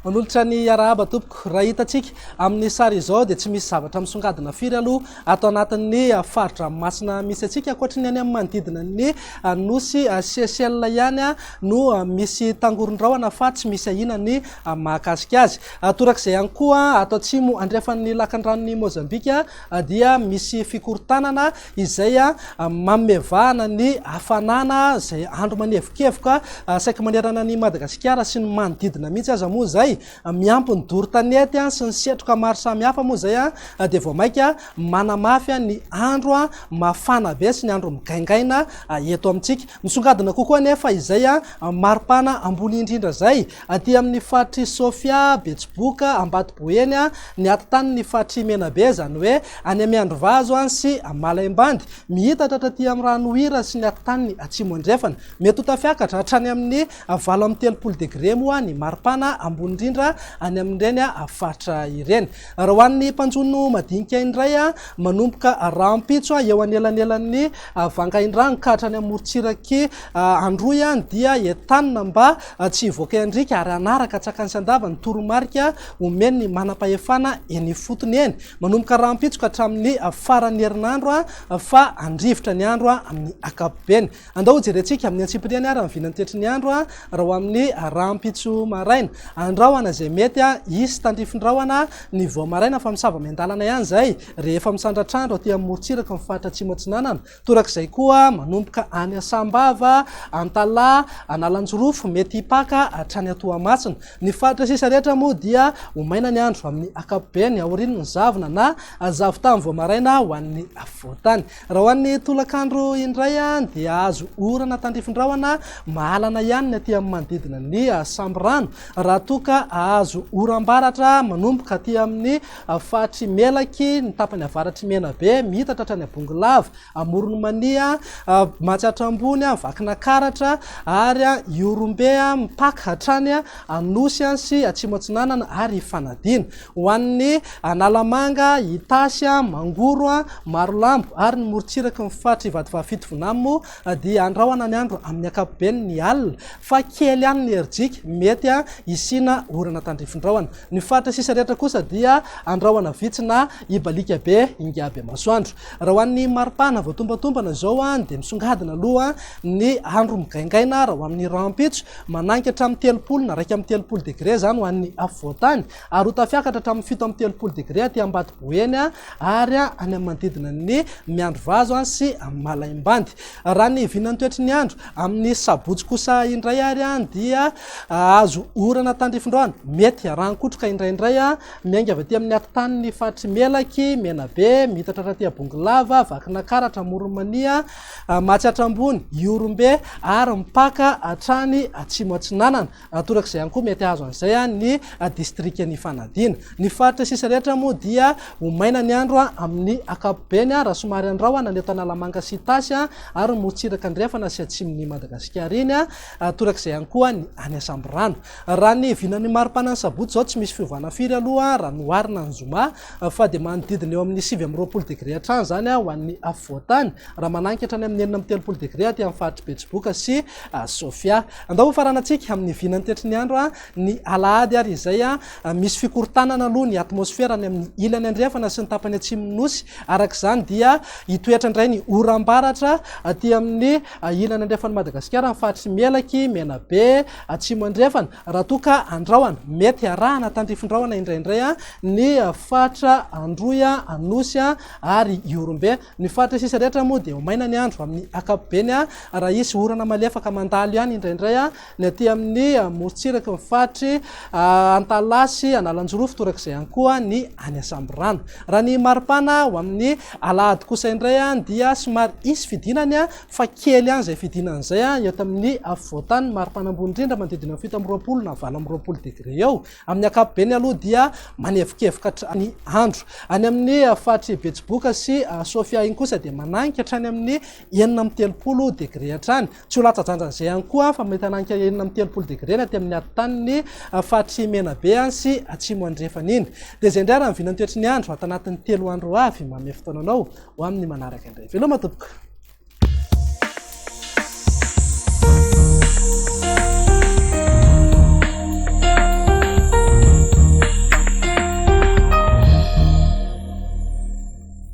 manolotra ny arahaba tompoko raha hitantsika amin'ny sary izao dia tsy misy zavatra misongadina firy aloha atao anatin'ny faritra masina misy atsika ankoatra ny any amin'ny manodidina ny nosy Seychelles ihany no misy tangoron-drahona fa tsy misy ahina ny mahakasika azy. Torak'izay ihany koa ato atsimo andrefan'ny lakan-dranon'ny Mozambika dia misy fikorontanana izay mamevahana ny hafanana izay andro manevokevoka saika manerana ny Madagasikara sy ny manodidina mihitsy aza moa zay miampy ny doro-tanety sy ny setroka maro samihafa moa zay dia vao maika manamafy ny andro mafana be sy ny andro migaingaina eto amintsika. Misongadina kokoa nefa izay maripana ambony indrindra zay aty amin'ny faritry Sofia, Betsiboka, Ambatoboeny ny atotany ny faritry Menabe zany hoe any amin'ny Androvazo sy Malaimbandy mihitatra aty amin'ny ranohira sy ny atotany atsimo andrefana mety ho tafiakatra hatrany amin'ny 20 degré moa ny maripana ambony indrindra any amin'ireny faritra ireny. Raha ho an'ny mpanjono madinika indray manomboka rampitso eo anelanelan'ny Vangaindrano ka hatrany amin'ny Morotsiraky Androy dia entanina mba tsy hivoaka andrika ary anaraka tsakany sy andava ny toromarika omeny ny manam-pahefana eny fotony eny. Manomboka rampitso ka hatramin'ny farany herinandro fa andrivotra ny andro amin'ny ankapobeny. Andao jerentsika amin'ny antsipiriany ary amin'ny vinany ny andro raha ho amin'ny rampitso maraina andrahona izay mety isy tandrifin-drahona ny vao maraina fa misava miandalana ihany zay rehefa misandratrandro aty amin'ny Morotsiraka ny faritra atsimo atsinanana. Torak'izay koa manomboka any Sambava, Antala, Analanjorofo mety hipaka hatrany Toamasina. Ny faritra sisa rehetra moa dia omaina ny andro amin'ny ankapobeny aorian'ny zavona na zavotany vao maraina ho an'ny voatany. Raha ho an'ny tolakandro indray dia azo orana tandrifin-drahona mahalana ihany ny aty amin'ny manodidina ny Samborano raha toka azo oram-baratra manomboka aty amin'ny faritry Melaky ny tapany avaratry Menabe mihitatra hatrany Abongilava, Moronomania, Matsatra ambony, Vakinakaratra ary Iorombe mipaka hatrany Anosy sy Atsimo Atsinanana ary Fanadina. Ho an'ny Analamanga, Itasy, Mangoro, Marolambo ary ny Morotsiraka ny faritry Ivadivavafito Vonamo dia andrahona ny andro amin'ny ankapobeny ny alina fa kely ihany ny erdika mety isina orana tandrifin-drahona. Ny faritra sisa rehetra kosa dia andrahona vitsina ibalika be ingaby masoandro. Raha ho an'ny maripana voatombatombana zao dia misongadina aloha ny andro migaingaina raha ho amin'ny rampitso mananky hatramin'ny 30 na raika amin'ny 30 degré zany ho an'ny afovoatany ary ho tafiakatra hatramin'ny 7 amin'ny 30 degré aty Ambatoboeny ary any amin'ny manodidina ny Miandrovazo sy Malaimbandy. Raha ny vinany toetry ny andro amin'ny sabotsy kosa indray ary dia azo orana tandrifin-drahona mety rankotroka indraindray miainga avy aty amin'ny atotany ny faritry Melaky, Menabe mihitatra raty Abongilava, Vakinakaratra, Moronomania, Matsatra ambony, Iorombe ary mipaka hatrany Atsimo Atsinanana. Torak'izay ihany koa mety azo an'izay ny distrik'ny Fanadina. Ny faritra sisa rehetra moa dia omaina ny andro amin'ny ankapobeny raha somary andrahona ny eto Analamanga sy Itasy ary Morotsiraka andrefana sy atsimon'ny Madagasikara iny. Torak'izay ihany koa ny any Samborano. Raha ny vinan'ny maripana ny sabotsy zao tsy misy fiovana firy aloha raha noharina ny zoma fa dia manodidina eo amin'ny 7 degré hatrany zany ho an'ny afovoatany raha mananky hatrany amin'ny 30 degré aty amin'ny faritry Betsiboka sy Sofia. Andao faranantsika amin'ny vinany toetry ny andro ny alahady ary izay misy fikorontanana aloha ny atmosfera ny amin'ny ilany andrefana sy ny tapany atsimon'ny nosy. Arak'izany dia hitoetra indray ny oram-baratra aty amin'ny ilany andrefan'ny Madagasikara ny faritry Melaky, Menabe, Atsimo andrefana raha toka andrahona mety arahana tandrifin-drahona indraindray ny faritra Androy, Anosy ary Iorombe. Ny faritra sisa rehetra moa dia omaina ny andro amin'ny ankapobeny raha isy orana malefaka mandalo ihany indraindray ny aty amin'ny Morotsiraka ny faritry Antala sy Analanjorofo. Torak'izay ihany koa ny any Samborano. Raha ny maripana ho amin'ny alahady kosa indray dia somary isy fidinany fa kely ihany zay fidinan'izay eto amin'ny afovoatany maripana ambony indrindra manodidina 7 na 20 degré eo. Amin'ny ankapobeny aloha dia manevokevoka hatrany andro. Any amin'ny faritry Betsiboka sy Sofia iny kosa dia mananky hatrany amin'ny 9 degré hatrany. Tsy ho latsajanjan'izay ihany koa fa mety hananky 9 degré aty amin'ny atotany ny faritry Menabe sy Atsimo andrefana iny. Dia izay indray raha ny vinany toetry ny andro ato anatin'ny 3 andro avy manome fotoananao ho amin'ny manaraka indray. Veloma tompoko.